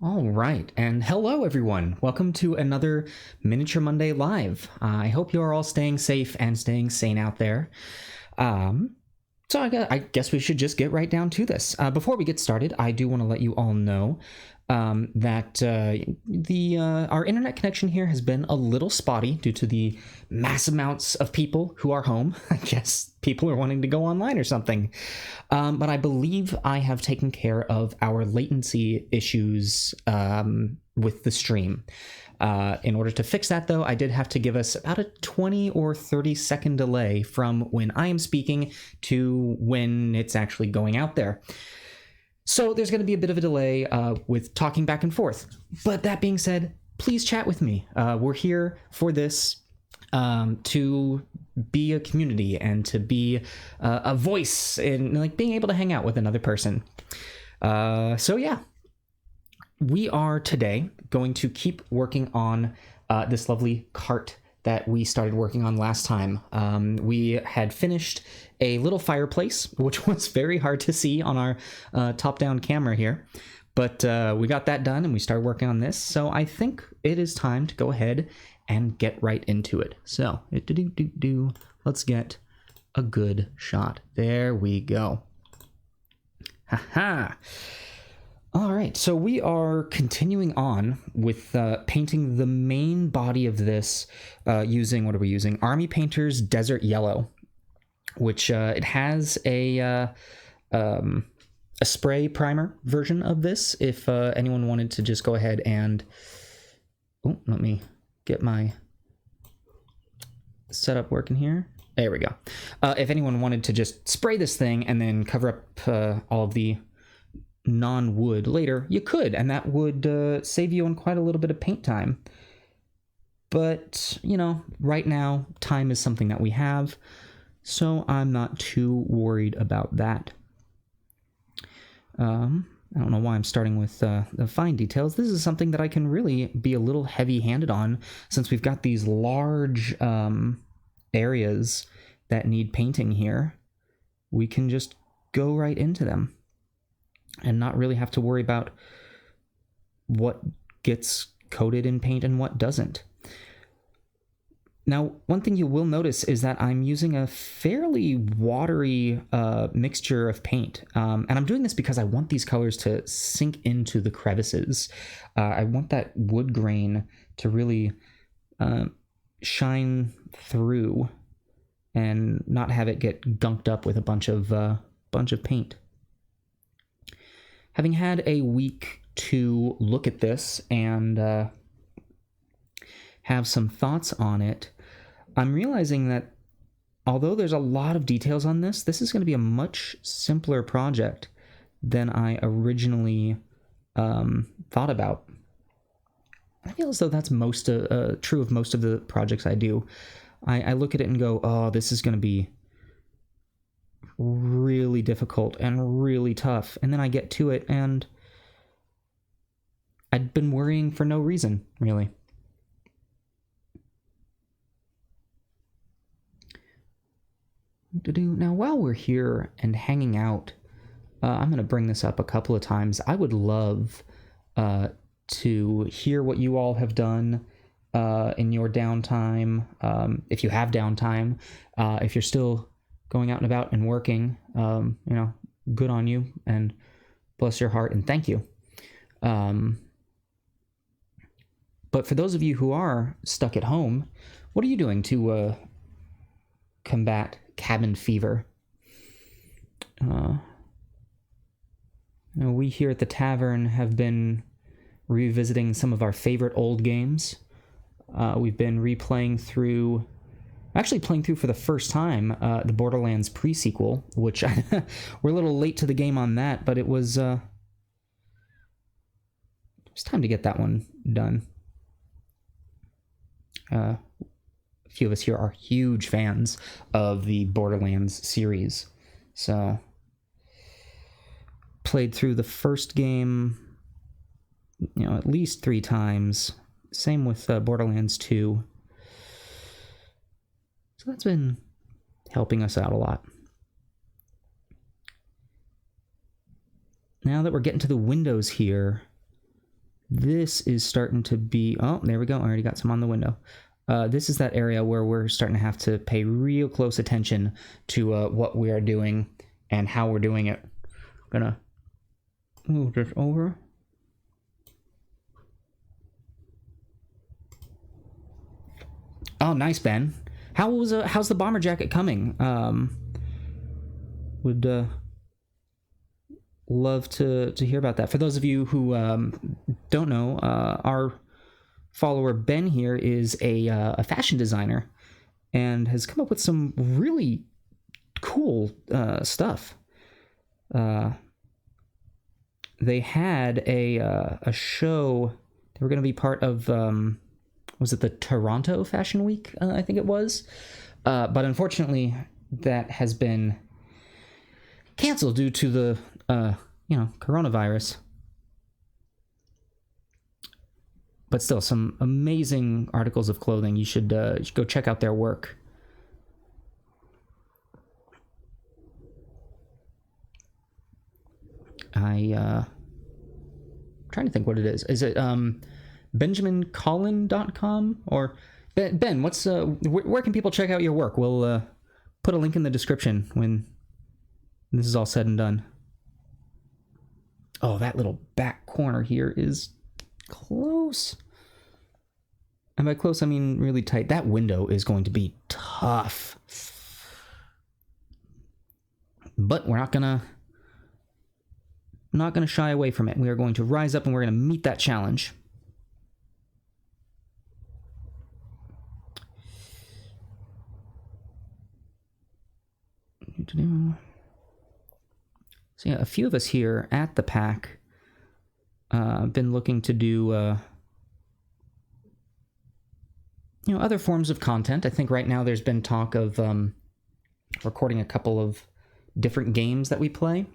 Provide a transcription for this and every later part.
All right, and hello everyone. Welcome to another Miniature Monday Live. I hope you are all staying safe and staying sane out there. Um, so I guess we should just get right down to this. Before we get started, I do want to let you all know that our internet connection here has been a little spotty due to the mass amounts of people who are home. I guess people are wanting to go online or something. But I believe I have taken care of our latency issues with the stream. In order to fix that, though, I did have to give us about a 20 or 30-second delay from when I am speaking to when it's actually going out there. So there's going to be a bit of a delay with talking back and forth. But that being said, please chat with me. We're here for this to be a community and to be a voice in like being able to hang out with another person. So yeah, we are today going to keep working on this lovely cart that we started working on last time. We had finished a little fireplace, which was very hard to see on our top-down camera here. But we got that done and we started working on this. So I think it is time to go ahead and get right into it. So, let's get a good shot. There we go. Haha. All right, so we are continuing on with painting the main body of this using, what are we using? Army Painter's Desert Yellow, which it has a spray primer version of this. If anyone wanted to just go ahead and... Oh, let me get my setup working here. There we go. If anyone wanted to just spray this thing and then cover up all of the non-wood later, you could, and that would save you on quite a little bit of paint time. But, you know, right now, time is something that we have, so I'm not too worried about that. I don't know why I'm starting with the fine details. This is something that I can really be a little heavy-handed on, since we've got these large areas that need painting here. We can just go right into them and not really have to worry about what gets coated in paint and what doesn't. Now, one thing you will notice is that I'm using a fairly watery mixture of paint. And I'm doing this because I want these colors to sink into the crevices. I want that wood grain to really shine through and not have it get gunked up with a bunch of paint. Having had a week to look at this and have some thoughts on it, I'm realizing that although there's a lot of details on this, this is going to be a much simpler project than I originally thought about. I feel as though that's true of most of the projects I do. I look at it and go, oh, this is going to be really difficult and really tough. And then I get to it and I'd been worrying for no reason, really. Now, while we're here and hanging out, I'm going to bring this up a couple of times. I would love to hear what you all have done in your downtime, if you have downtime, if you're still going out and about and working, good on you, and bless your heart, and thank you. But for those of you who are stuck at home, what are you doing to combat cabin fever? We here at the tavern have been revisiting some of our favorite old games. We've been playing through for the first time the Borderlands pre-sequel, which we're a little late to the game on that, but it was time to get that one done. A few of us here are huge fans of the Borderlands series, so played through the first game, at least 3 times. Same with Borderlands 2. So that's been helping us out a lot. Now that we're getting to the windows here, this is starting to be... Oh, there we go. I already got some on the window. This is that area where we're starting to have to pay real close attention to what we are doing and how we're doing it. I'm gonna move this over. Oh, nice, Ben. How's the bomber jacket coming? Would love to hear about that. For those of you who don't know, our follower Ben here is a fashion designer and has come up with some really cool stuff. They had a show. They were going to be part of was it the Toronto Fashion Week? I think it was, but unfortunately that has been canceled due to the coronavirus. But still, some amazing articles of clothing. You should go check out their work. I'm trying to think what it is. Is it BenjaminCollin.com? Or Ben, what's where can people check out your work? We'll put a link in the description when this is all said and done. Oh, that little back corner here is close. And by close, I mean really tight. That window is going to be tough. But we're not gonna shy away from it. We are going to rise up and we're going to meet that challenge. So yeah, a few of us here at the pack have been looking to do other forms of content. I think right now there's been talk of recording a couple of different games that we play.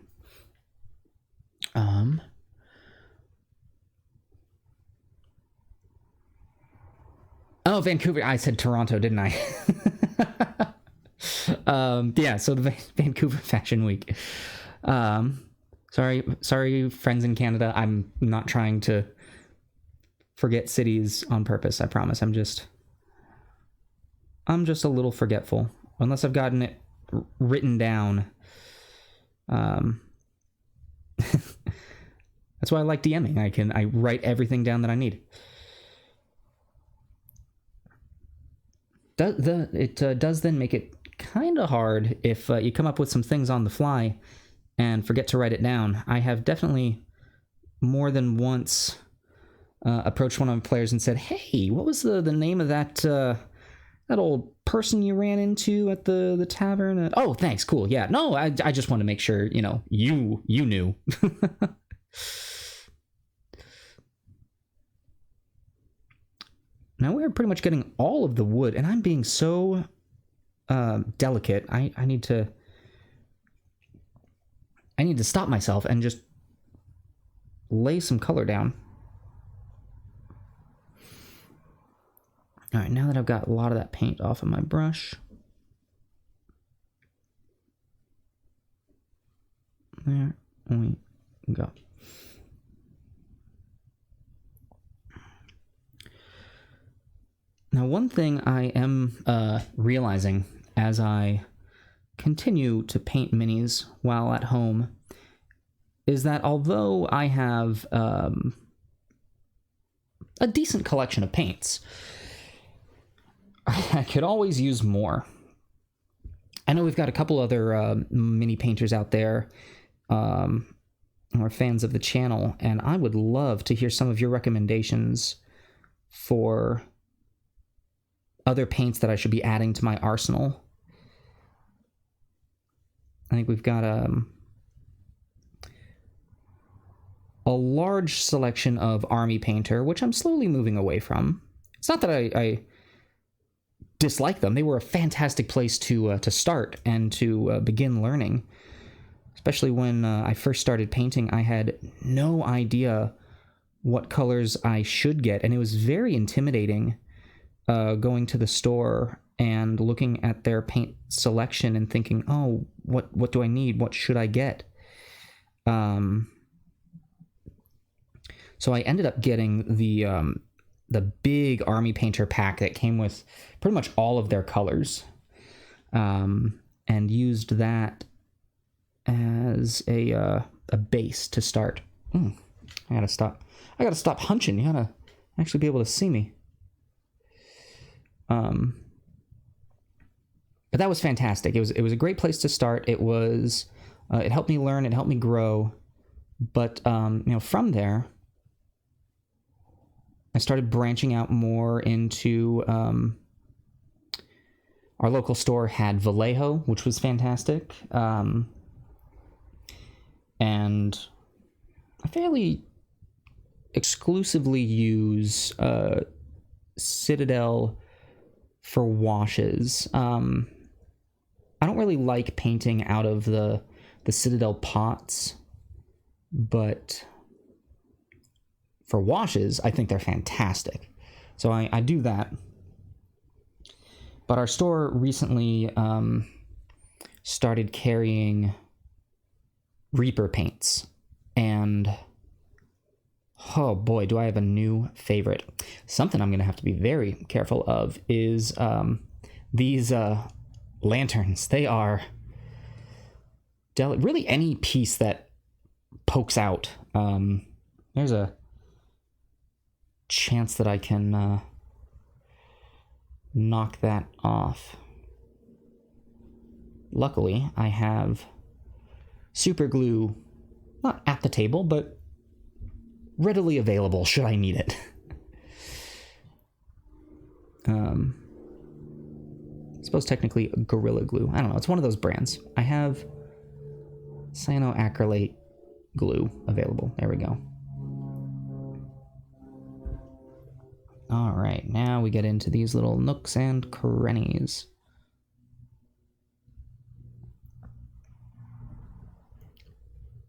Oh, Vancouver. I said Toronto, didn't I? Yeah, so the Vancouver Fashion Week. Sorry, friends in Canada. I'm not trying to forget cities on purpose. I promise. I'm just a little forgetful. Unless I've gotten it written down. That's why I like DMing. I write everything down that I need. It does then make it kind of hard if you come up with some things on the fly and forget to write it down. I have definitely more than once approached one of my players and said, "Hey, what was the name of that old person you ran into at the tavern?" Oh, thanks, cool, yeah. No, I just want to make sure you knew. Now we're pretty much getting all of the wood, and I'm being so delicate. I need to stop myself and just lay some color down. All right, now that I've got a lot of that paint off of my brush, there we go. Now, one thing I am realizing as I continue to paint minis while at home is that although I have a decent collection of paints, I could always use more. I know we've got a couple other mini painters out there who are fans of the channel, and I would love to hear some of your recommendations for other paints that I should be adding to my arsenal. I think we've got a large selection of Army Painter, which I'm slowly moving away from. It's not that I dislike them. They were a fantastic place to start and to begin learning. Especially when I first started painting, I had no idea what colors I should get, and it was very intimidating going to the store and looking at their paint selection and thinking, oh, what do I need? What should I get? So So I ended up getting the big Army Painter pack that came with pretty much all of their colors, and used that as a base to start. I gotta stop hunching. You gotta actually be able to see me. But that was fantastic. It was a great place to start. It was it helped me learn. It helped me grow. But from there, I started branching out more into our local store had Vallejo, which was fantastic, and I fairly exclusively use Citadel for washes. I don't really like painting out of the Citadel pots, but for washes, I think they're fantastic. So I do that. But our store recently started carrying Reaper paints, and oh boy, do I have a new favorite. Something I'm going to have to be very careful of is these lanterns. They are really any piece that pokes out. There's a chance that I can knock that off. Luckily, I have super glue, not at the table, but readily available should I need it. I suppose technically Gorilla Glue. I don't know. It's one of those brands. I have cyanoacrylate glue available. There we go. All right, now we get into these little nooks and crannies.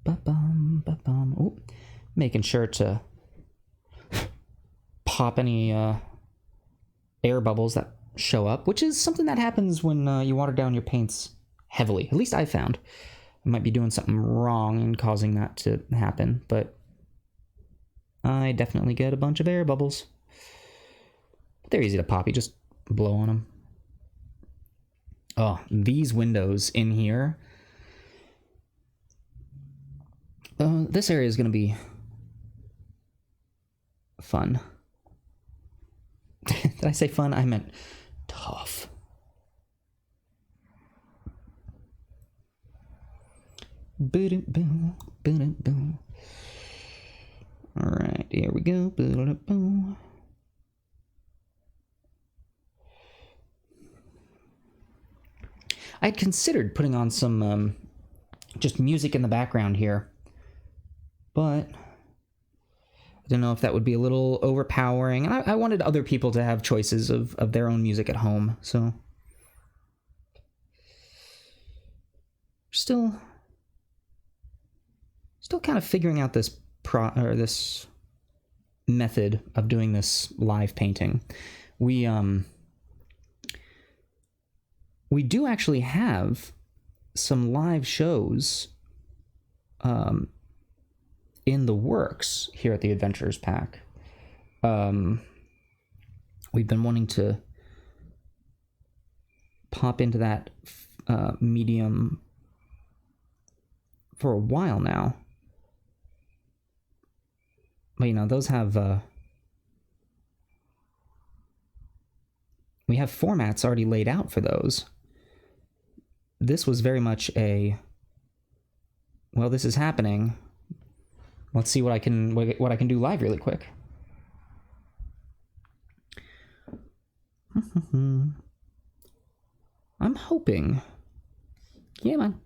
Ba-bum, ba-bum. Ooh, making sure to pop any air bubbles that show up, which is something that happens when you water down your paints heavily. At least I found. I might be doing something wrong and causing that to happen, but I definitely get a bunch of air bubbles. They're easy to pop. You just blow on them. Oh, these windows in here. This area is going to be fun. Did I say fun? I meant tough. Boom, boom, boom. All right, here we go. Boom. I'd considered putting on some just music in the background here, but I don't know if that would be a little overpowering. And I wanted other people to have choices of their own music at home, so still kind of figuring out this this method of doing this live painting. We do actually have some live shows in the works here at the Adventures Pack. We've been wanting to pop into that medium for a while now. But, those have... we have formats already laid out for those. This was very much a... well, this is happening. Let's see what I can do live really quick. I'm hoping. Yeah, man.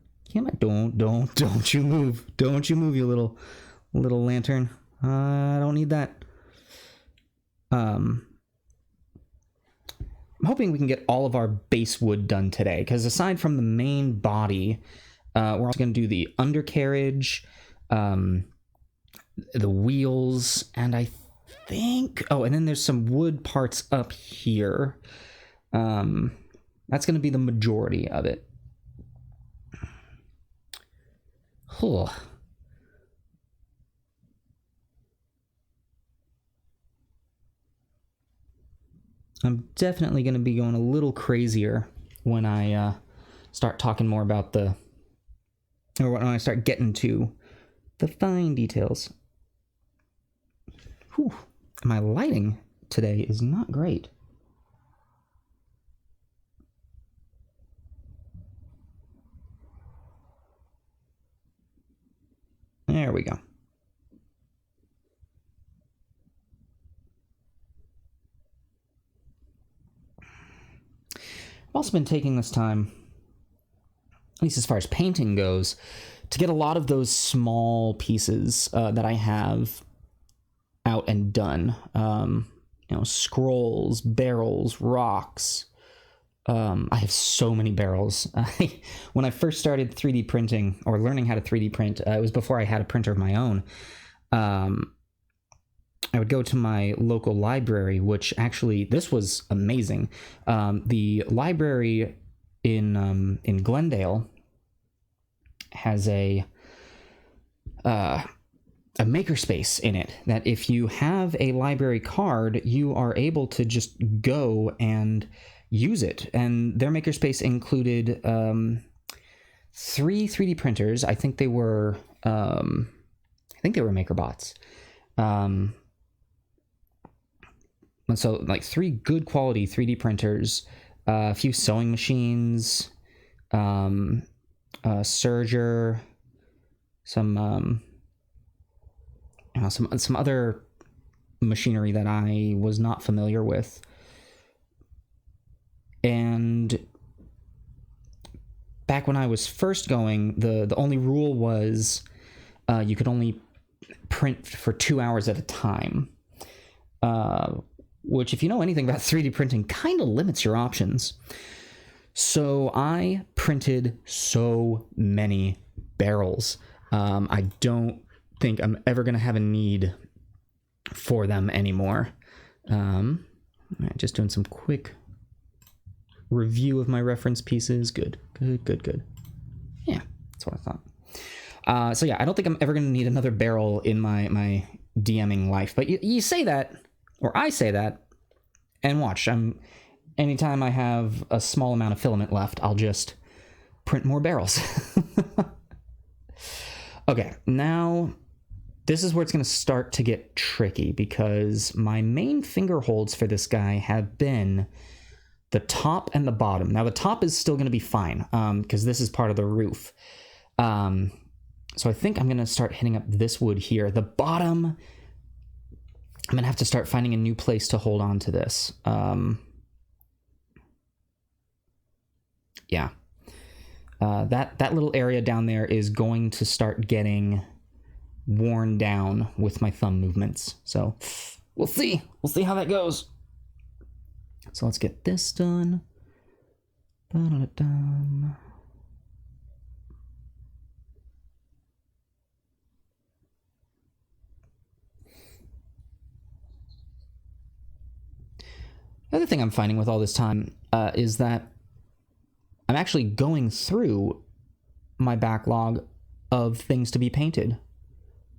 Don't you move. Don't you move, you little lantern. I don't need that. I'm hoping we can get all of our base wood done today, because aside from the main body, we're also going to do the undercarriage, the wheels, and I think... oh, and then there's some wood parts up here. That's going to be the majority of it. Oh. I'm definitely going to be going a little crazier when I start talking more about or when I start getting to the fine details. Whew. My lighting today is not great. There we go. I've also been taking this time, at least as far as painting goes, to get a lot of those small pieces that I have out and done. Scrolls, barrels, rocks. I have so many barrels. When I first started 3D printing, or learning how to 3D print, it was before I had a printer of my own. I would go to my local library, which actually, this was amazing. The library in Glendale has a makerspace in it that if you have a library card, you are able to just go and use it. And their makerspace included 3 3D printers. I think they were MakerBots. And so like 3 good quality 3D printers, a few sewing machines, a serger, some other machinery that I was not familiar with. And back when I was first going, the only rule was you could only print for 2 hours at a time. Which, if you know anything about 3D printing, kind of limits your options. So I printed so many barrels. I don't think I'm ever going to have a need for them anymore. Just doing some quick review of my reference pieces. Good. Yeah, that's what I thought. So yeah, I don't think I'm ever going to need another barrel in my DMing life. But you say that, or I say that, and watch. Anytime I have a small amount of filament left, I'll just print more barrels. Okay, now this is where it's going to start to get tricky, because my main finger holds for this guy have been the top and the bottom. Now the top is still going to be fine, because this is part of the roof. So I think I'm going to start hitting up this wood here. The bottom, I'm going to have to start finding a new place to hold on to this. Yeah. That little area down there is going to start getting worn down with my thumb movements. So we'll see. We'll see how that goes. So let's get this done. Ba-da-da-dum. The other thing I'm finding with all this time is that I'm actually going through my backlog of things to be painted.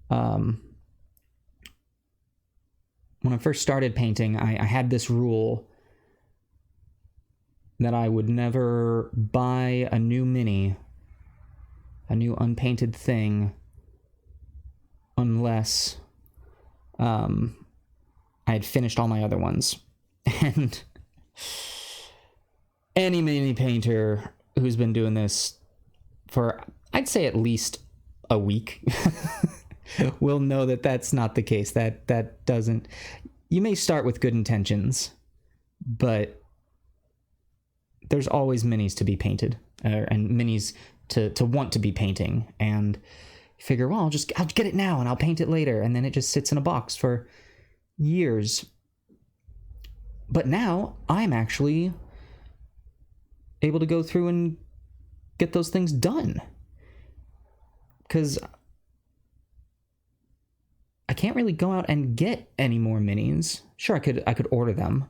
When I first started painting, I had this rule that I would never buy a new mini, a new unpainted thing, unless I had finished all my other ones. And any mini painter who's been doing this for, I'd say, at least a week will know that that's not the case. That doesn't... You may start with good intentions, but there's always minis to be painted, and minis to want to be painting, and you figure, well, I'll get it now and I'll paint it later, and then it just sits in a box for years. But now I'm actually able to go through and get those things done, because I can't really go out and get any more minis. Sure, I could order them,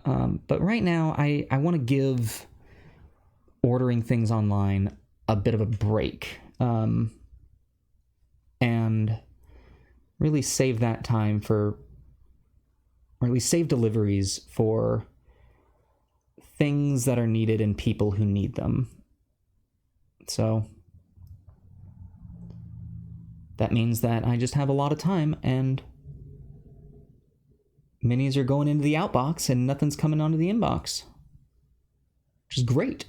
but right now I want to give ordering things online a bit of a break, and really save that time for or at least save deliveries for things that are needed and people who need them. So that means that I just have a lot of time, and minis are going into the outbox and nothing's coming onto the inbox, which is great.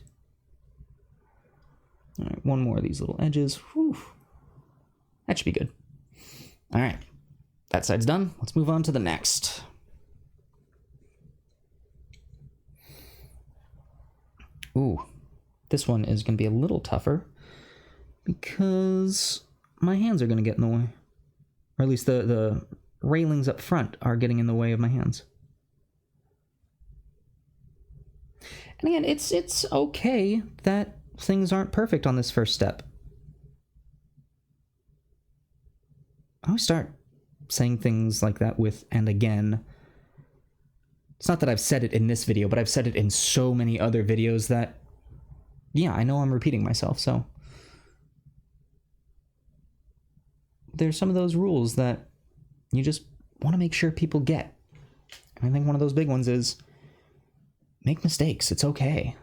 All right, one more of these little edges. Whew. That should be good. All right, that side's done. Let's move on to the next. Ooh, this one is going to be a little tougher because my hands are going to get in the way. Or at least the railings up front are getting in the way of my hands. And again, it's okay that things aren't perfect on this first step. I always start saying things like that with "and again." It's not that I've said it in this video, but I've said it in so many other videos that, yeah, I know I'm repeating myself, so there's some of those rules that you just want to make sure people get. And I think one of those big ones is make mistakes. It's okay.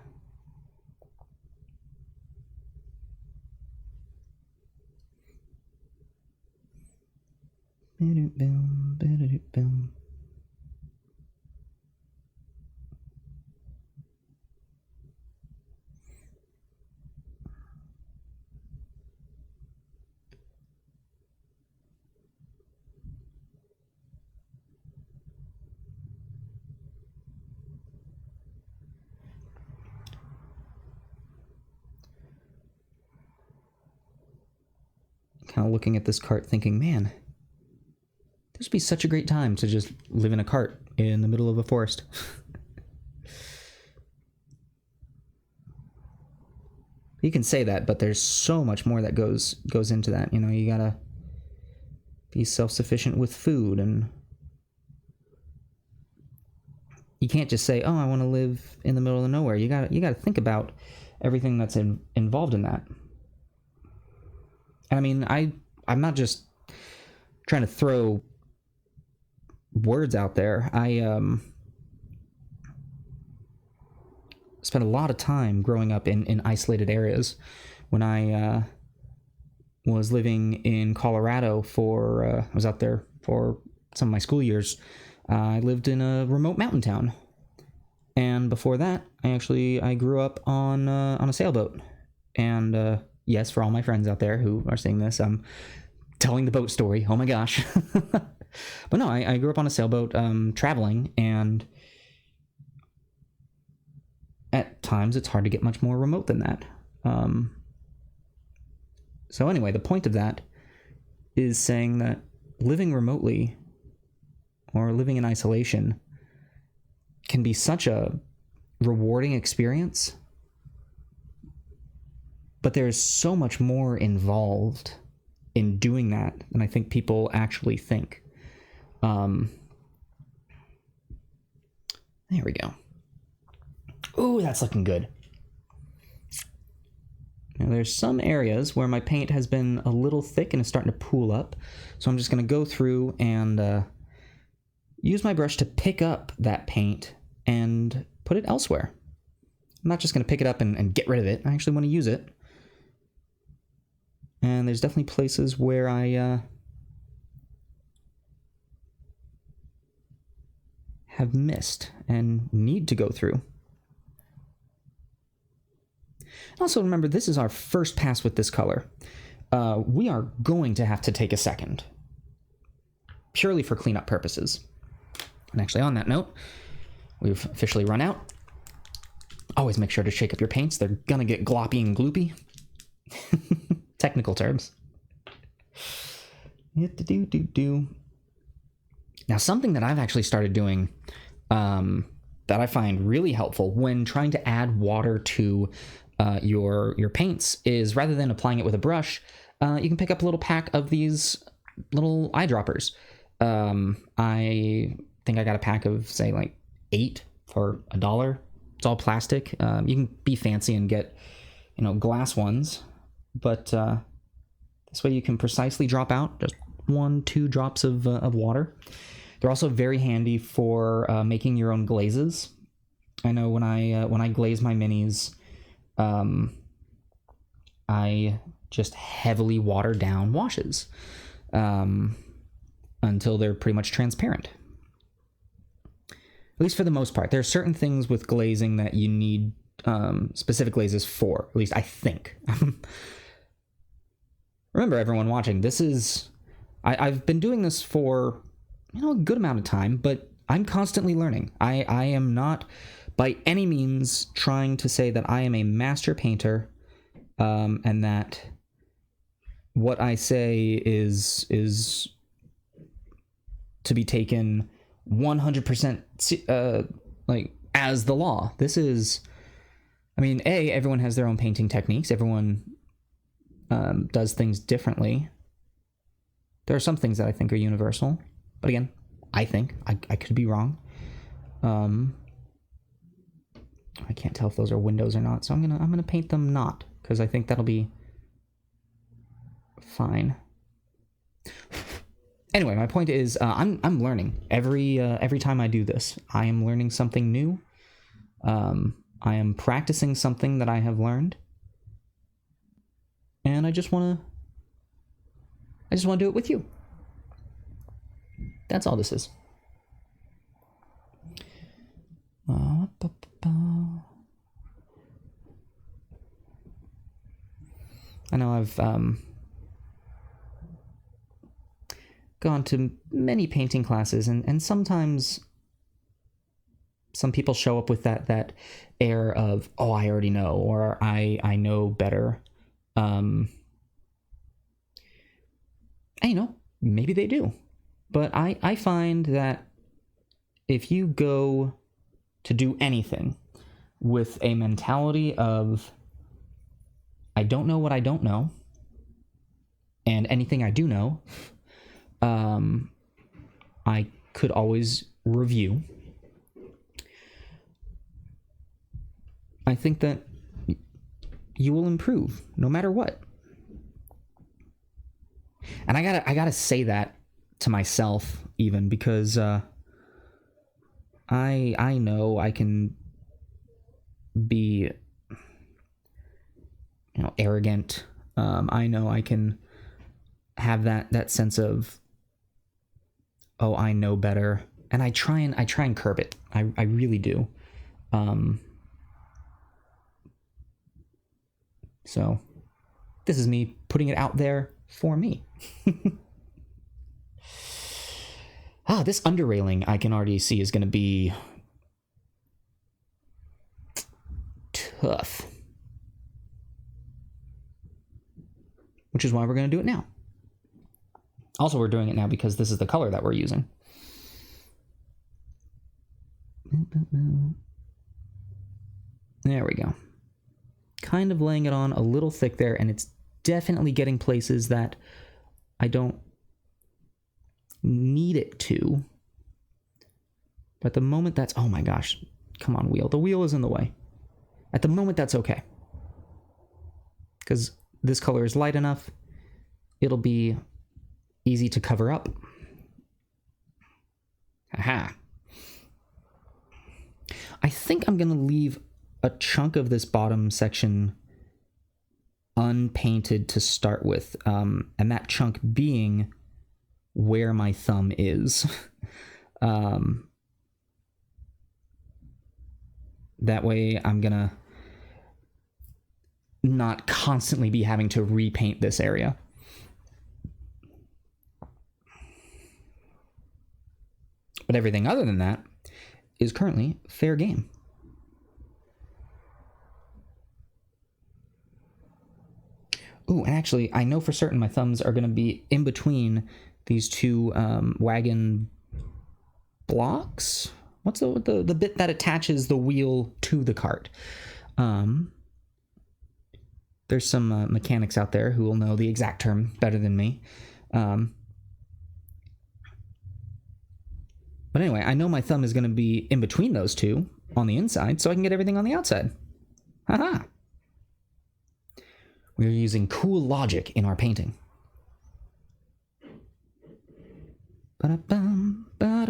Kind of looking at this cart thinking, man, this would be such a great time to just live in a cart in the middle of a forest. You can say that, but there's so much more that goes into that. You know, you gotta be self-sufficient with food, and you can't just say, oh, I want to live in the middle of nowhere. You gotta think about everything that's involved in that. I mean, I'm not just trying to throw words out there. I spent a lot of time growing up in isolated areas. When I was living in Colorado I was out there for some of my school years. I lived in a remote mountain town. And before that, I grew up on a sailboat. And yes, for all my friends out there who are seeing this, I'm telling the boat story. Oh my gosh. But no, I grew up on a sailboat traveling, and at times it's hard to get much more remote than that. So anyway, the point of that is saying that living remotely or living in isolation can be such a rewarding experience, but there's so much more involved in doing that than I think people actually think. There we go. Ooh, that's looking good. Now there's some areas where my paint has been a little thick and it's starting to pool up. So I'm just going to go through and use my brush to pick up that paint and put it elsewhere. I'm not just going to pick it up and get rid of it. I actually want to use it. And there's definitely places where I have missed and need to go through. Also remember, this is our first pass with this color. We are going to have to take a second, purely for cleanup purposes. And actually, on that note, we've officially run out. Always make sure to shake up your paints. They're gonna get gloppy and gloopy. Technical terms. Now, something that I've actually started doing that I find really helpful when trying to add water to your paints is, rather than applying it with a brush, you can pick up a little pack of these little eyedroppers. I think I got a pack of, say, like 8 for $1. It's all plastic. You can be fancy and get, glass ones, but this way you can precisely drop out just 1-2 drops of water. They're also very handy for making your own glazes. I know when I glaze my minis, I just heavily water down washes until they're pretty much transparent. At least for the most part. There are certain things with glazing that you need specific glazes for. At least I think. Remember, everyone watching, this is... I've been doing this for, a good amount of time, but I'm constantly learning. I am not by any means trying to say that I am a master painter, and that what I say is to be taken 100% like as the law. This is, everyone has their own painting techniques. Everyone does things differently. There are some things that I think are universal, but again, I think I could be wrong. I can't tell if those are windows or not, so I'm gonna paint them not, because I think that'll be fine. Anyway, my point is, I'm learning every time I do this. I am learning something new. I am practicing something that I have learned, and I just want to do it with you. That's all this is. I know I've gone to many painting classes, and sometimes some people show up with that air of, oh, I already know, or I know better. And maybe they do. But I find that if you go to do anything with a mentality of, I don't know what I don't know, and anything I do know, I could always review. I think that you will improve no matter what. And I gotta say that to myself, even, because I know I can be arrogant. I know I can have that sense of, oh, I know better, and I try and curb it. I really do. So this is me putting it out there for me. This underrailing I can already see is going to be tough. Which is why we're going to do it now. Also, we're doing it now because this is the color that we're using. There we go. Kind of laying it on a little thick there, and it's definitely getting places that I don't need it to. But at the moment that's... Oh my gosh. Come on, wheel. The wheel is in the way. At the moment, that's okay. Because this color is light enough, it'll be easy to cover up. Aha. I think I'm going to leave a chunk of this bottom section unpainted to start with, and that chunk being where my thumb is. That way I'm going to not constantly be having to repaint this area. But everything other than that is currently fair game. Ooh, and actually, I know for certain my thumbs are going to be in between these two wagon blocks. What's the bit that attaches the wheel to the cart? There's some mechanics out there who will know the exact term better than me. But anyway, I know my thumb is going to be in between those two on the inside, so I can get everything on the outside. Haha! We're using cool logic in our painting. Ba-da-bum, ba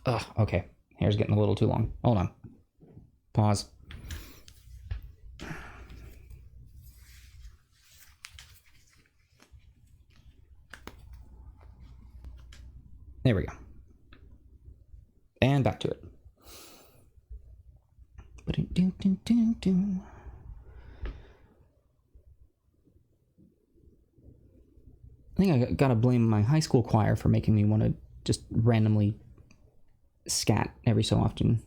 Ugh, okay. Hair's getting a little too long. Hold on. Pause. There we go. And back to it. I think I gotta blame my high school choir for making me want to just randomly scat every so often.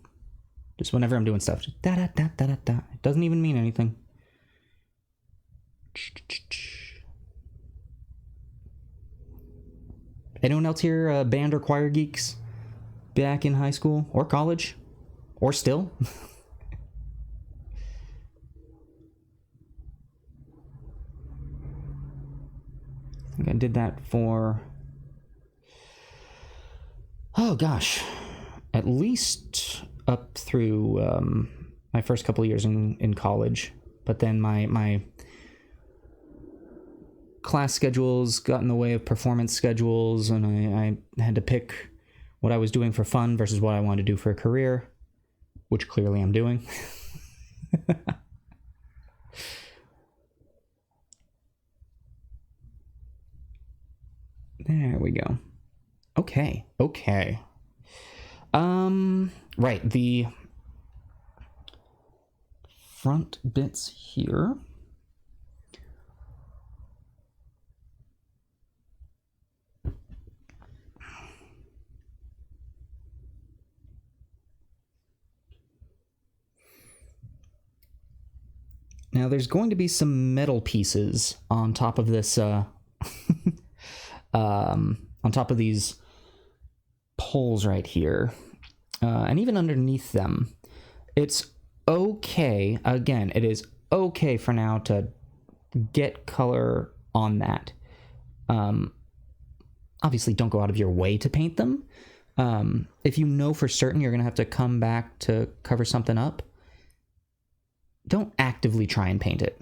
Just whenever I'm doing stuff. Just da da da da da da. It doesn't even mean anything. Anyone else here band or choir geeks back in high school or college? Or still? I think I did that for... oh gosh. At least up through my first couple of years in college. But then my class schedules got in the way of performance schedules, and I had to pick what I was doing for fun versus what I wanted to do for a career, which clearly I'm doing. There we go. Okay. Right, the front bits here. Now there's going to be some metal pieces on top of this, on top of these poles right here, and even underneath them. It's okay, again, it is okay for now to get color on that. Obviously don't go out of your way to paint them. If you know for certain you're going to have to come back to cover something up, don't actively try and paint it.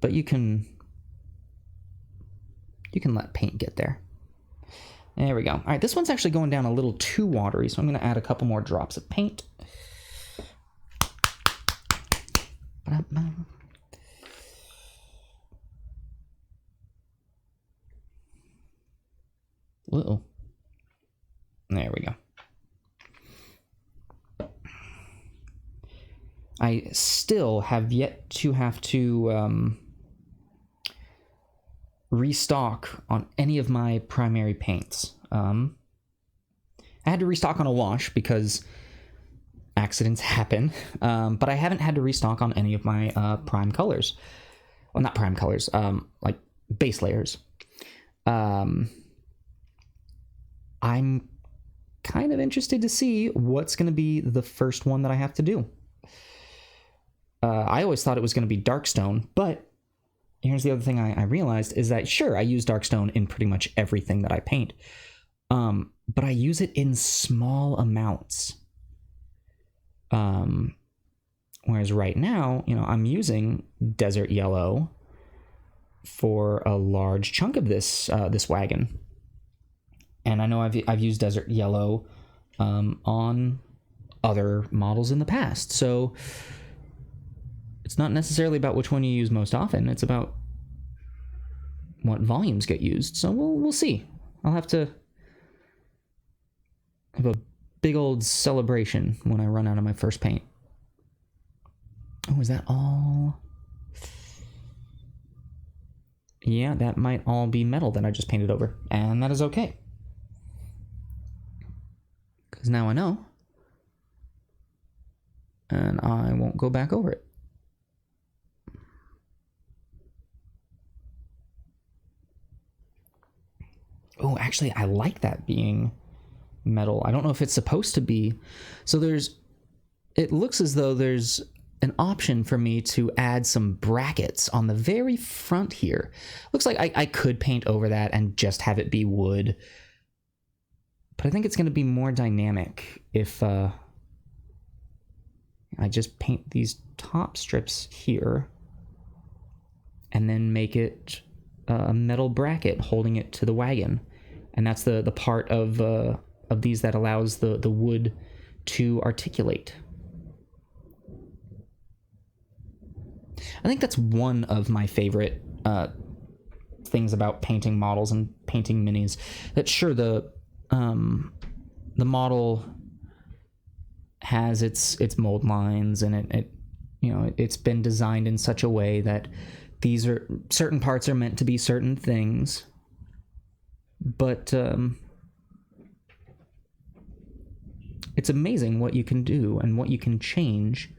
But you can let paint get there. There we go. All right, this one's actually going down a little too watery, so I'm going to add a couple more drops of paint. Whoa. There we go. I still have yet to have to restock on any of my primary paints. I had to restock on a wash because accidents happen, but I haven't had to restock on any of my prime colors. Well, not prime colors, like base layers. I'm kind of interested to see what's going to be the first one that I have to do. I always thought it was going to be Darkstone, but here's the other thing I realized is that, sure, I use Darkstone in pretty much everything that I paint, but I use it in small amounts. Whereas right now, I'm using Desert Yellow for a large chunk of this wagon. And I know I've used Desert Yellow on other models in the past, so it's not necessarily about which one you use most often. It's about what volumes get used. So we'll see. I'll have to have a big old celebration when I run out of my first paint. Oh, is that all? Yeah, that might all be metal that I just painted over. And that is okay. Because now I know. And I won't go back over it. Oh, actually, I like that being metal. I don't know if it's supposed to be. So it looks as though there's an option for me to add some brackets on the very front here. Looks like I could paint over that and just have it be wood. But I think it's going to be more dynamic if I I just paint these top strips here and then make it a metal bracket holding it to the wagon. And that's the part of these that allows the wood to articulate. I think that's one of my favorite things about painting models and painting minis. That sure, the model has its mold lines, and it's been designed in such a way that these are certain parts are meant to be certain things, but it's amazing what you can do and what you can change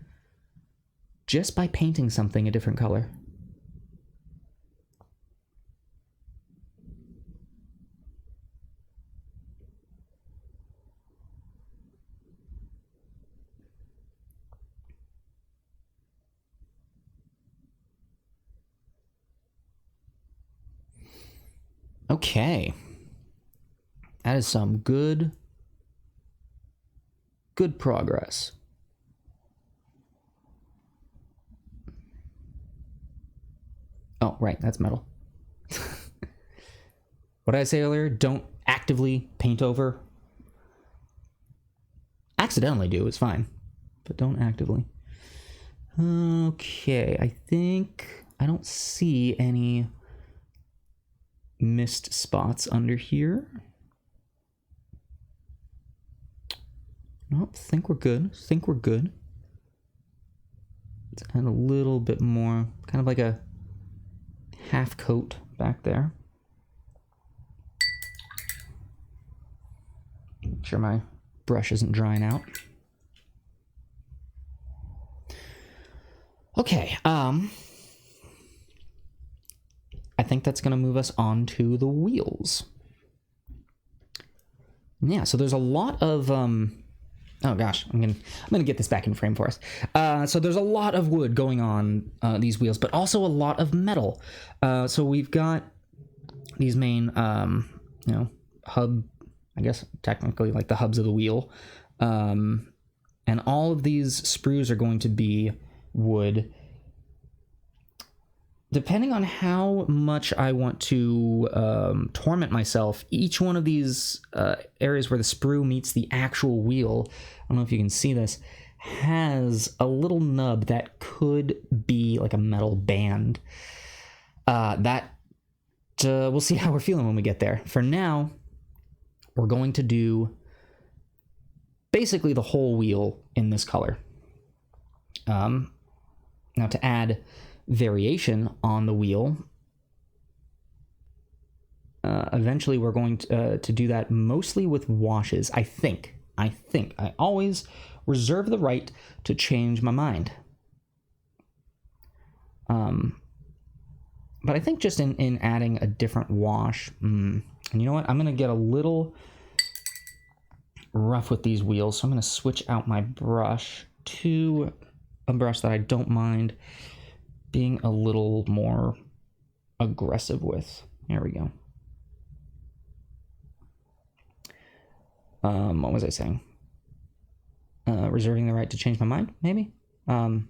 just by painting something a different color. Okay. That is some good progress. Oh, right, that's metal. What did I say earlier? Don't actively paint over. Accidentally do, it's fine. But don't actively. Okay, I think I don't see any missed spots under here. Nope, think we're good. Let's add a little bit more, kind of like a half coat back there. Make sure my brush isn't drying out. Okay, I think that's going to move us on to the wheels. Yeah, so there's a lot of oh gosh, I'm gonna get this back in frame for us. So there's a lot of wood going on these wheels, but also a lot of metal. So we've got these main, hub, I guess technically like the hubs of the wheel, and all of these sprues are going to be wood. Depending on how much I want to torment myself, each one of these areas where the sprue meets the actual wheel, I don't know if you can see this, has a little nub that could be like a metal band. We'll see how we're feeling when we get there. For now, we're going to do basically the whole wheel in this color. Now to add variation on the wheel, eventually we're going to do that mostly with washes. I think I always reserve the right to change my mind, but I think just in adding a different wash, and you know what, I'm gonna get a little rough with these wheels, so I'm gonna switch out my brush to a brush that I don't mind being a little more aggressive with. There we go. What was I saying? Reserving the right to change my mind, maybe? Yeah,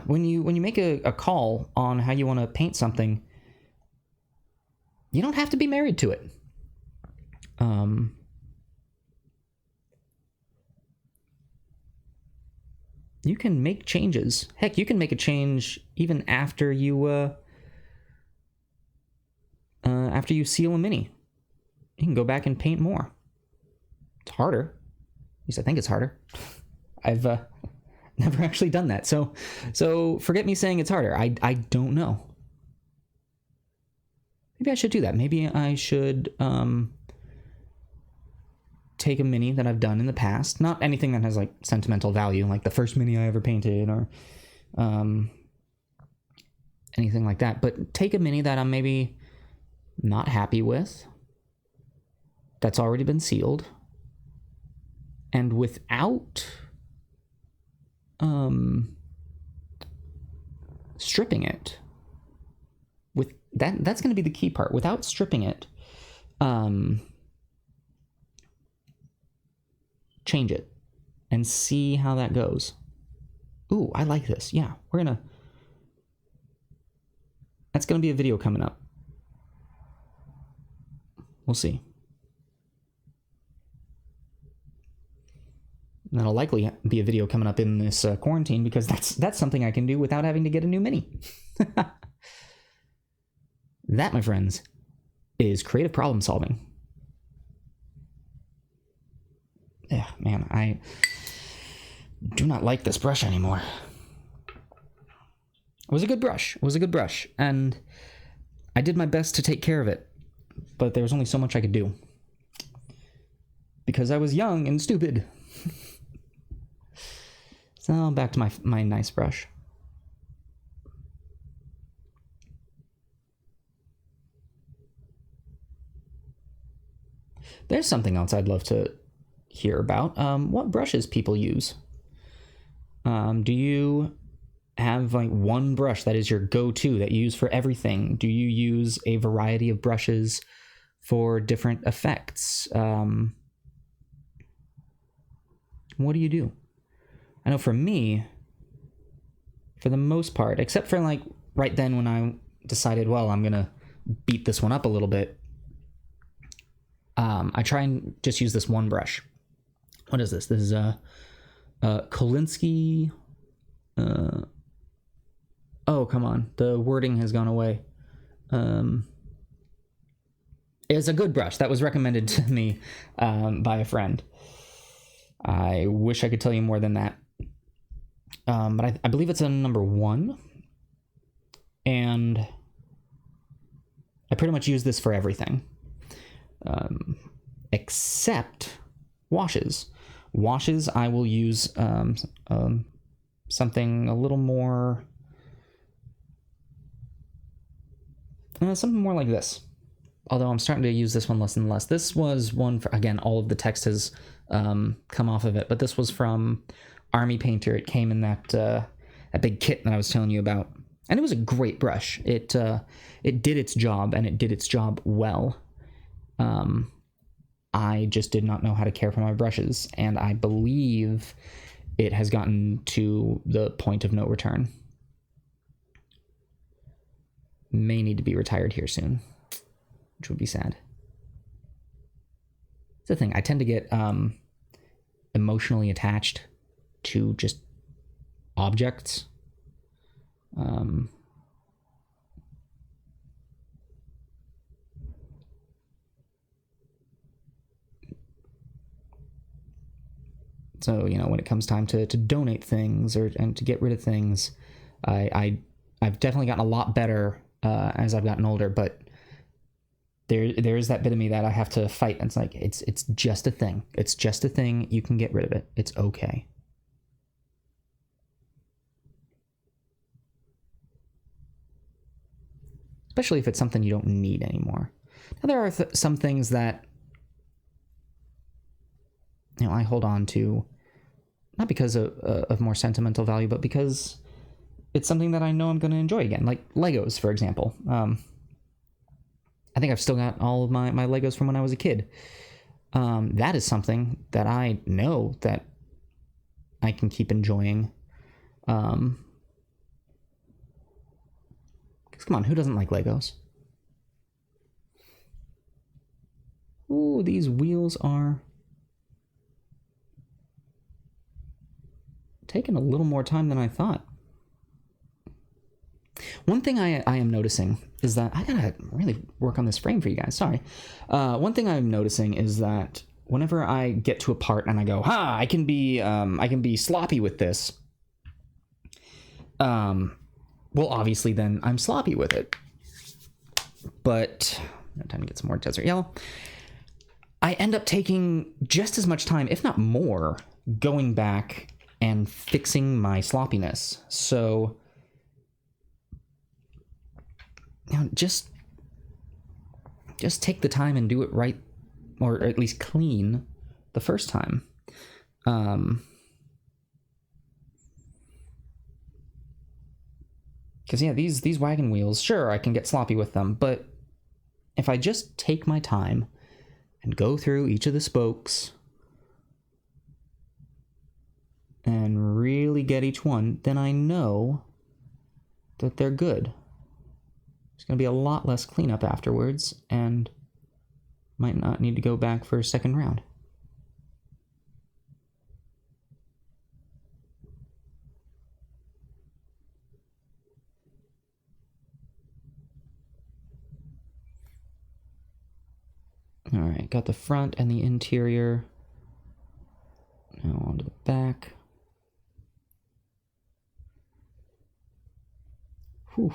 when you make a call on how you want to paint something, you don't have to be married to it. You can make changes. Heck, you can make a change even after you seal a mini. You can go back and paint more. It's harder. At least I think it's harder. I've never actually done that. So forget me saying it's harder. I don't know. Maybe I should do that. Maybe I should take a mini that I've done in the past, not anything that has like sentimental value, like the first mini I ever painted or anything like that, but take a mini that I'm maybe not happy with, that's already been sealed, and without stripping it, with that's going to be the key part, without stripping it, change it and see how that goes. Ooh, I like this. Yeah, that's gonna be a video coming up. We'll see. That'll likely be a video coming up in this quarantine, because that's something I can do without having to get a new mini. That, my friends, is creative problem solving. Yeah, man, I do not like this brush anymore. It was a good brush. It was a good brush, and I did my best to take care of it, but there was only so much I could do, because I was young and stupid. So back to my nice brush. There's something else I'd love to hear about. What brushes people use? Do you have like one brush that is your go-to that you use for everything? Do you use a variety of brushes for different effects? What do you do? I know for me, for the most part, except for like right then when I decided, well, I'm gonna beat this one up a little bit, I try and just use this one brush. What is this? This is a Kolinsky. Oh, come on. The wording has gone away. It's a good brush that was recommended to me by a friend. I wish I could tell you more than that. But I believe it's a number 1. And I pretty much use this for everything. Except washes. Washes, I will use something a little more... something more like this. Although I'm starting to use this one less and less. This was one for, again, all of the text has come off of it, but this was from Army Painter. It came in that big kit that I was telling you about. And it was a great brush. It did its job, and it did its job well. I just did not know how to care for my brushes, and I believe it has gotten to the point of no return. May need to be retired here soon, which would be sad. It's the thing, I tend to get emotionally attached to just objects. So, you know, when it comes time to donate things and to get rid of things, I've definitely gotten a lot better as I've gotten older, but there is that bit of me that I have to fight. And it's like, it's just a thing. It's just a thing. You can get rid of it. It's okay. Especially if it's something you don't need anymore. Now, there are some things that, you know, I hold on to, not because of more sentimental value, but because it's something that I know I'm going to enjoy again. Like Legos, for example. I think I've still got all of my Legos from when I was a kid. That is something that I know that I can keep enjoying. Because come on, who doesn't like Legos? Ooh, these wheels are taking a little more time than I thought. One thing I am noticing is that I gotta really work on this frame for you guys. Sorry. One thing I'm noticing is that whenever I get to a part and I go, I can be sloppy with this. Well, obviously, then I'm sloppy with it. But time to get some more desert yellow. I end up taking just as much time, if not more, going back and fixing my sloppiness. So, you know, just take the time and do it right, or at least clean the first time. Because yeah, these wagon wheels, sure, I can get sloppy with them, but if I just take my time and go through each of the spokes and really get each one, then I know that they're good. There's going to be a lot less cleanup afterwards, and might not need to go back for a second round. Alright, got the front and the interior. Now onto the back. Whew.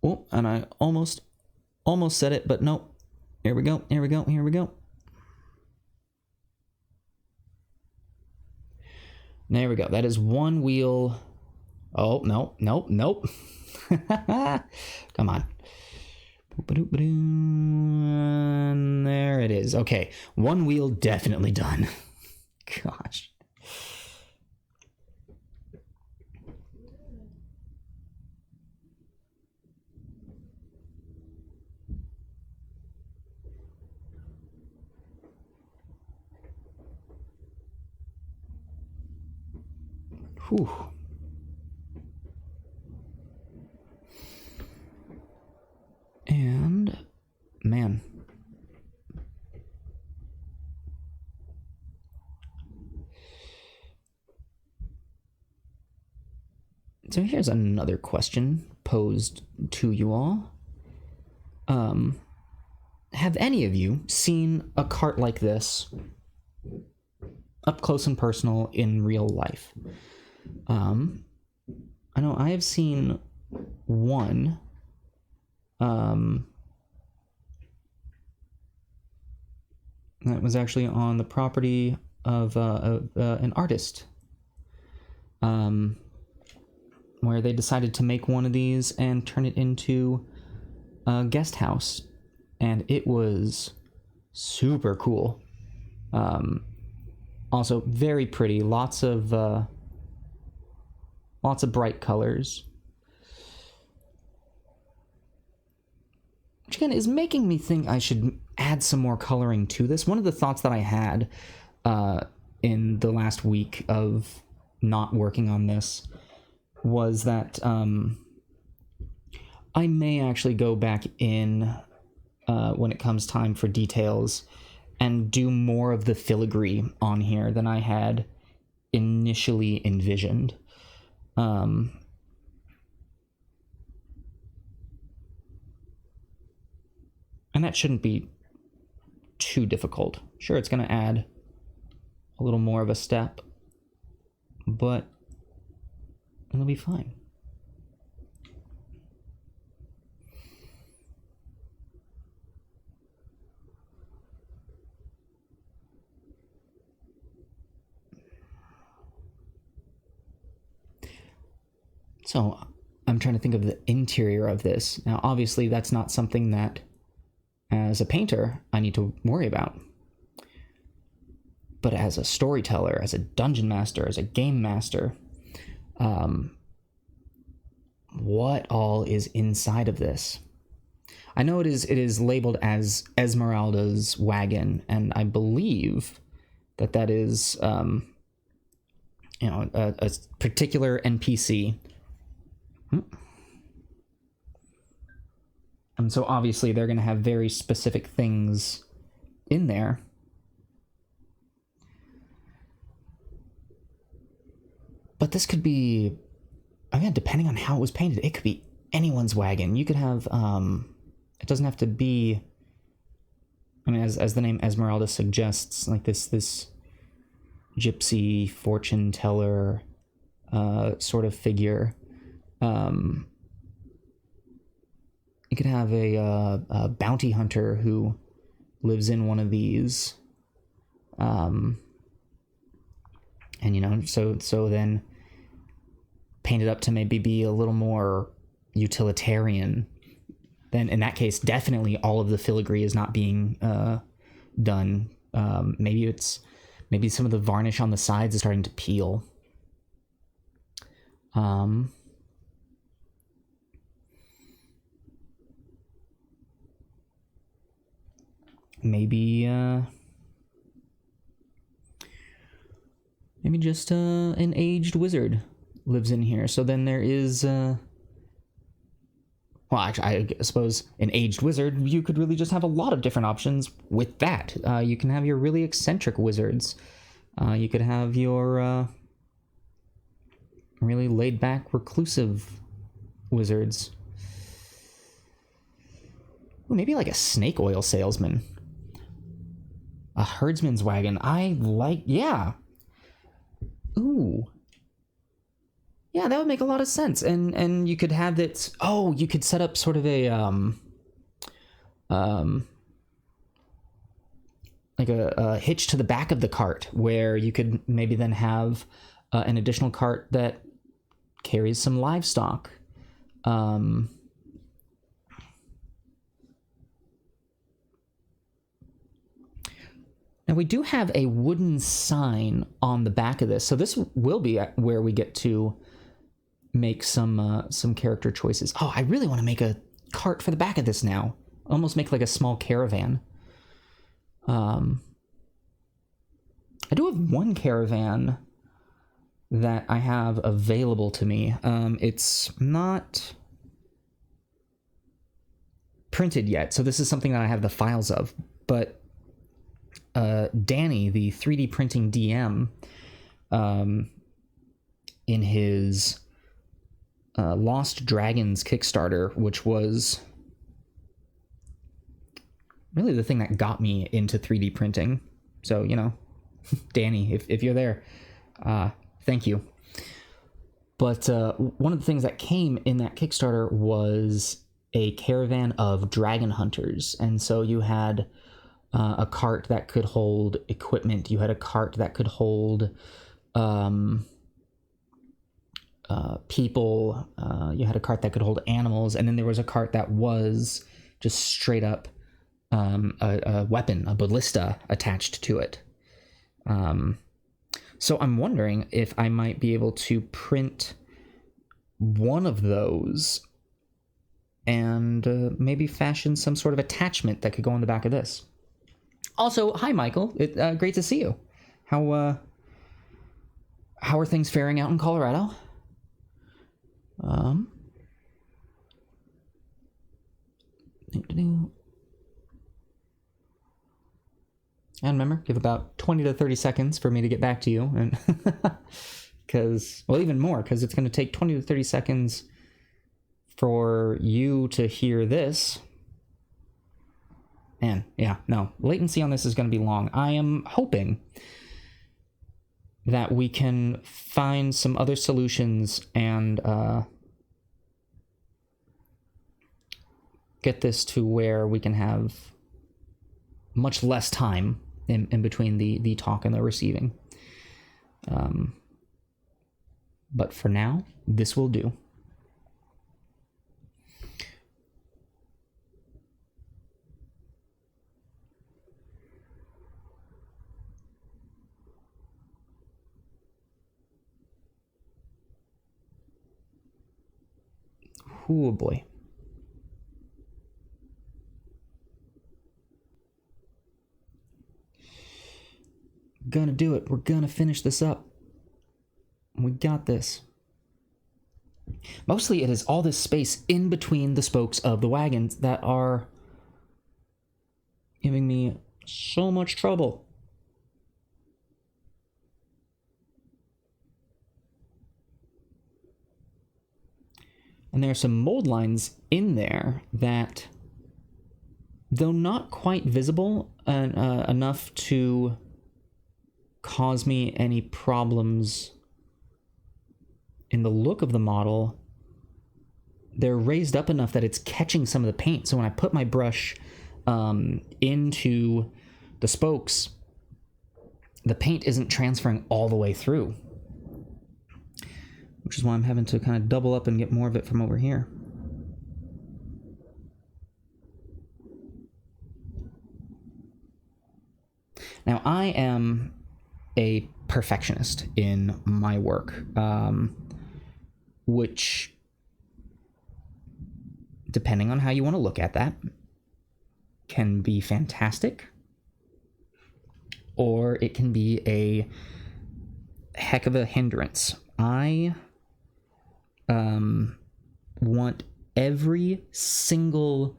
Oh, and I almost said it, but nope. Here we go, here we go, here we go. There we go. That is one wheel. Oh, no, nope, nope. Come on. And there it is. Okay, one wheel definitely done. Gosh. Whew. And, man. So here's another question posed to you all. Have any of you seen a cart like this up close and personal in real life? I know I have seen one. That was actually on the property of an artist. Where they decided to make one of these and turn it into a guest house. And it was super cool. Also very pretty. Lots of bright colors. Which again is making me think I should add some more coloring to this. One of the thoughts that I had in the last week of not working on this was that I may actually go back in when it comes time for details and do more of the filigree on here than I had initially envisioned. And that shouldn't be too difficult. Sure, it's going to add a little more of a step, but it'll be fine. So, I'm trying to think of the interior of this. Now, obviously, that's not something that, as a painter, I need to worry about. But as a storyteller, as a dungeon master, as a game master, what all is inside of this? I know it is labeled as Esmeralda's Wagon, and I believe that is a particular NPC. And so obviously they're going to have very specific things in there. But this could be, again, depending on how it was painted, it could be anyone's wagon. You could have, it doesn't have to be, I mean, as the name Ezmeralda suggests, like this gypsy fortune teller sort of figure. You could have a bounty hunter who lives in one of these. And, so then paint it up to maybe be a little more utilitarian. Then in that case, definitely all of the filigree is not being done. Maybe some of the varnish on the sides is starting to peel. maybe just an aged wizard lives in here. So then there is well, actually, I suppose an aged wizard, you could really just have a lot of different options with that. You can have your really eccentric wizards. You could have your really laid-back, reclusive wizards. Ooh, maybe like a snake oil salesman. A herdsman's wagon. I like, yeah. Ooh. Yeah, that would make a lot of sense. And you could have it, oh, you could set up sort of a, like a hitch to the back of the cart where you could maybe then have an additional cart that carries some livestock. Now we do have a wooden sign on the back of this, so this will be where we get to make some character choices. Oh, I really want to make a cart for the back of this now. Almost make like a small caravan. I do have one caravan that I have available to me. It's not printed yet, so this is something that I have the files of, but Danny, the 3D printing DM, in his Lost Dragons Kickstarter, which was really the thing that got me into 3D printing. So, you know, Danny, if you're there, thank you. But one of the things that came in that Kickstarter was a caravan of dragon hunters. And so you had a cart that could hold equipment. You had a cart that could hold people. You had a cart that could hold animals. And then there was a cart that was just straight up a weapon, a ballista attached to it. So I'm wondering if I might be able to print one of those and maybe fashion some sort of attachment that could go on the back of this. Also, hi, Michael. Great to see you. How are things faring out in Colorado? And remember, give about 20 to 30 seconds for me to get back to you. And because, well, even more, because it's going to take 20 to 30 seconds for you to hear this. Man, yeah, no. Latency on this is going to be long. I am hoping that we can find some other solutions and get this to where we can have much less time in between the talk and the receiving. But for now, this will do. Oh boy. Gonna do it. We're gonna finish this up. We got this. Mostly it is all this space in between the spokes of the wagons that are giving me so much trouble. And there are some mold lines in there that, though not quite visible enough to cause me any problems in the look of the model, they're raised up enough that it's catching some of the paint. So when I put my brush into the spokes, the paint isn't transferring all the way through, which is why I'm having to kind of double up and get more of it from over here. Now, I am a perfectionist in my work, which, depending on how you want to look at that, can be fantastic or it can be a heck of a hindrance. I want every single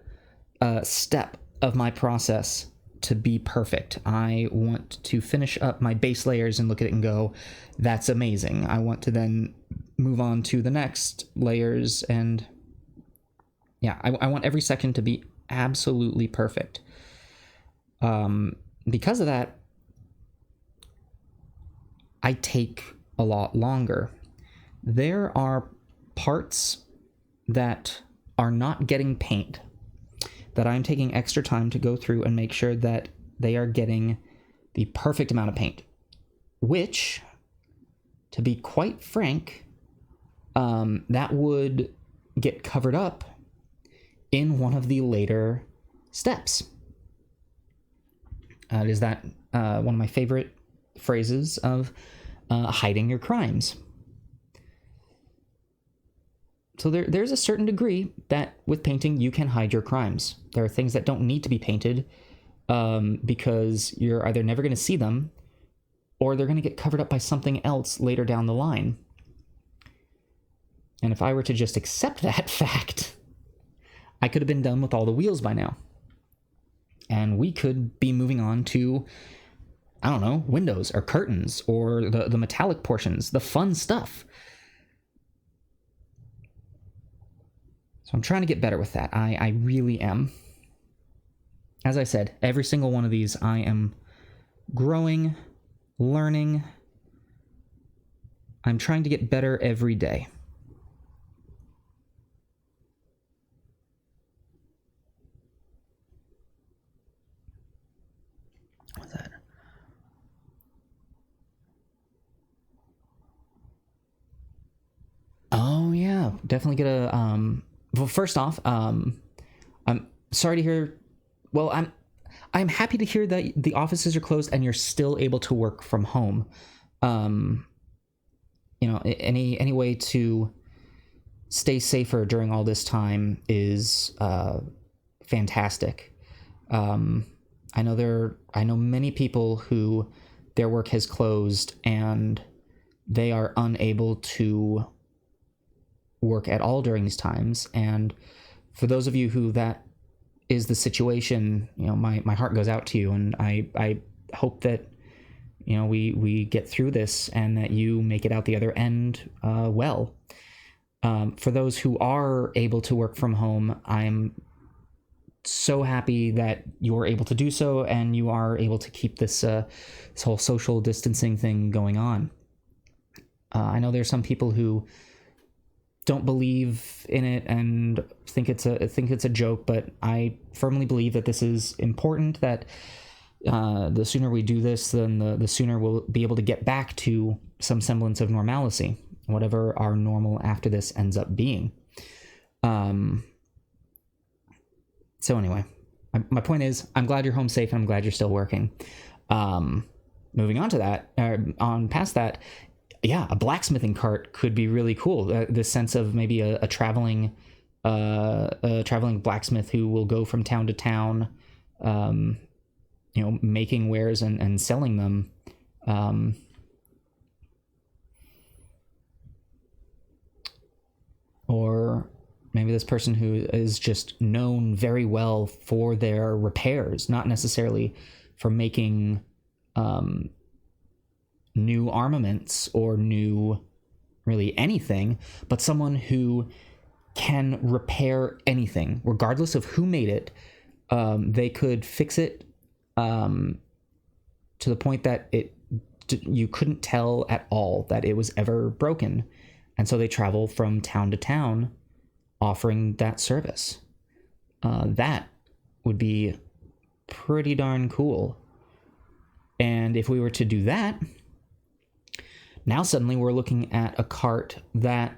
step of my process to be perfect. I want to finish up my base layers and look at it and go, that's amazing. I want to then move on to the next layers, and yeah, I want every second to be absolutely perfect. Because of that, I take a lot longer. There are parts that are not getting paint that I'm taking extra time to go through and make sure that they are getting the perfect amount of paint, which, to be quite frank, that would get covered up in one of the later steps. Is that one of my favorite phrases of hiding your crimes. So there's a certain degree that with painting you can hide your crimes. There are things that don't need to be painted because you're either never going to see them or they're going to get covered up by something else later down the line. And if I were to just accept that fact, I could have been done with all the wheels by now. And we could be moving on to, I don't know, windows or curtains or the metallic portions, the fun stuff. So I'm trying to get better with that. I really am. As I said, every single one of these I am growing, learning. I'm trying to get better every day. What's that? Oh yeah, definitely get a well, first off, I'm sorry to hear. Well, I'm happy to hear that the offices are closed and you're still able to work from home. You know, any way to stay safer during all this time is fantastic. I know many people who their work has closed and they are unable to work at all during these times. And for those of you who that is the situation, you know, my heart goes out to you, and I hope that, you know, we get through this and that you make it out the other end well. For those who are able to work from home, I'm so happy that you're able to do so and you are able to keep this whole social distancing thing going on. I know there's some people who don't believe in it and think it's a joke, but I firmly believe that this is important, that the sooner we do this, then the sooner we'll be able to get back to some semblance of normalcy, whatever our normal after this ends up being. So anyway, my point is, I'm glad you're home safe and I'm glad you're still working. Moving on to that, on past that, yeah, a blacksmithing cart could be really cool. The sense of maybe a traveling blacksmith who will go from town to town, you know, making wares and selling them. Or maybe this person who is just known very well for their repairs, not necessarily for making new armaments or new really anything, but someone who can repair anything, regardless of who made it. They could fix it to the point that you couldn't tell at all that it was ever broken. And so they travel from town to town offering that service. That would be pretty darn cool. And if we were to do that, now suddenly we're looking at a cart that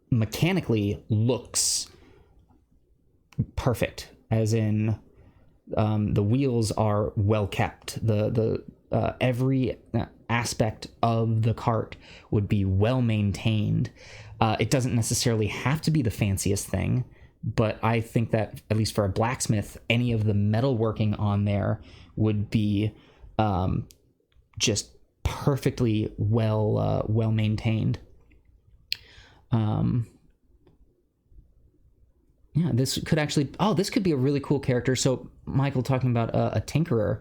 mechanically looks perfect, as in the wheels are well kept. The every aspect of the cart would be well maintained. It doesn't necessarily have to be the fanciest thing, but I think that at least for a blacksmith, any of the metalworking on there would be just perfectly well maintained. Yeah, this could actually, this could be a really cool character. So Michael talking about a tinkerer,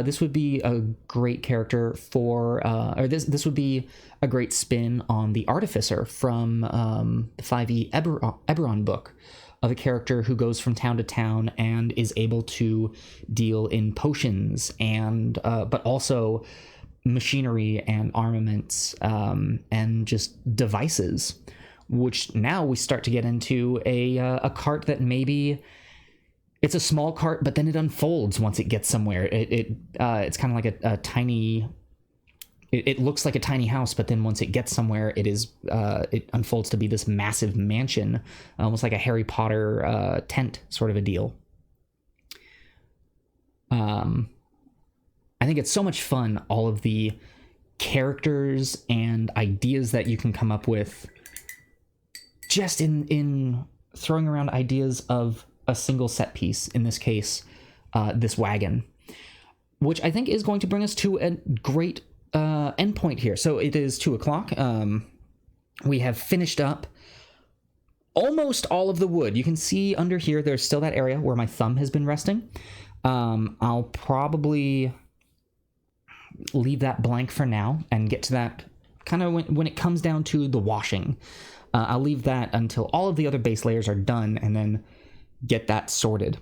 this would be a great character for, or this would be a great spin on the artificer from the 5e Eberron book, of a character who goes from town to town and is able to deal in potions and but also machinery and armaments, and just devices, which now we start to get into a cart that maybe it's a small cart, but then it unfolds once it gets somewhere. It's kind of like a tiny. It looks like a tiny house, but then once it gets somewhere, it unfolds to be this massive mansion, almost like a Harry Potter tent sort of a deal. I think it's so much fun, all of the characters and ideas that you can come up with just in throwing around ideas of a single set piece, in this case, this wagon, which I think is going to bring us to a great endpoint here. So it is 2:00. We have finished up almost all of the wood. You can see under here, there's still that area where my thumb has been resting. I'll probably leave that blank for now and get to that kind of when it comes down to the washing. I'll leave that until all of the other base layers are done and then get that sorted.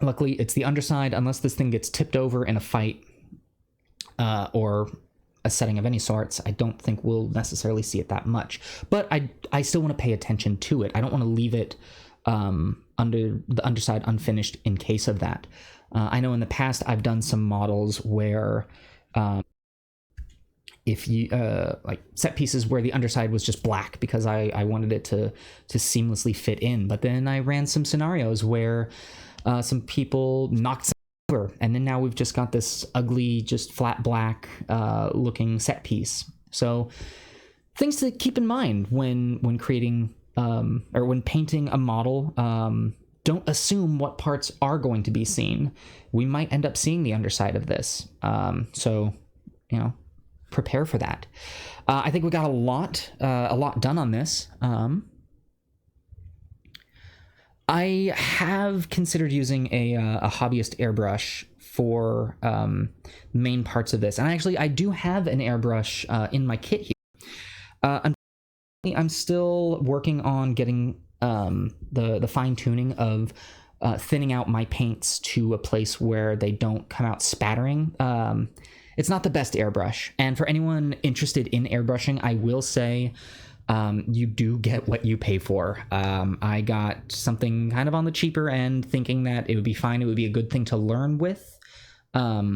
Luckily, it's the underside, unless this thing gets tipped over in a fight or a setting of any sorts. I don't think we'll necessarily see it that much, but I still want to pay attention to it. I don't want to leave it under the underside unfinished in case of that. I know in the past I've done some models where if you like set pieces where the underside was just black because I wanted it to seamlessly fit in, but then I ran some scenarios where some people knocked over, and then now we've just got this ugly, just flat black looking set piece. So things to keep in mind when creating or when painting a model. Don't assume what parts are going to be seen. We might end up seeing the underside of this. So, prepare for that. I think we got a lot done on this. I have considered using a hobbyist airbrush for main parts of this. And I do have an airbrush in my kit here. Unfortunately, I'm still working on getting the fine tuning of thinning out my paints to a place where they don't come out spattering. It's not the best airbrush. And for anyone interested in airbrushing, I will say you do get what you pay for. I got something kind of on the cheaper end, thinking that it would be fine. It would be a good thing to learn with. But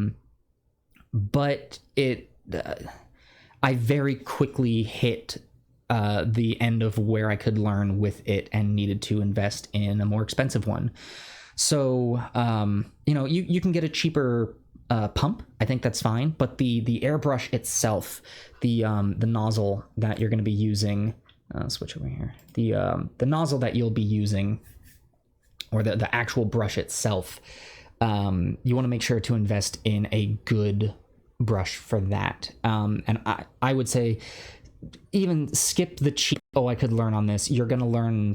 I very quickly hit the end of where I could learn with it and needed to invest in a more expensive one. So, you can get a cheaper pump. I think that's fine. But the airbrush itself, the nozzle that you're going to be using, switch over here. The nozzle that you'll be using, or the actual brush itself, you want to make sure to invest in a good brush for that. And I would say, even skip the cheap, I could learn on this. You're going to learn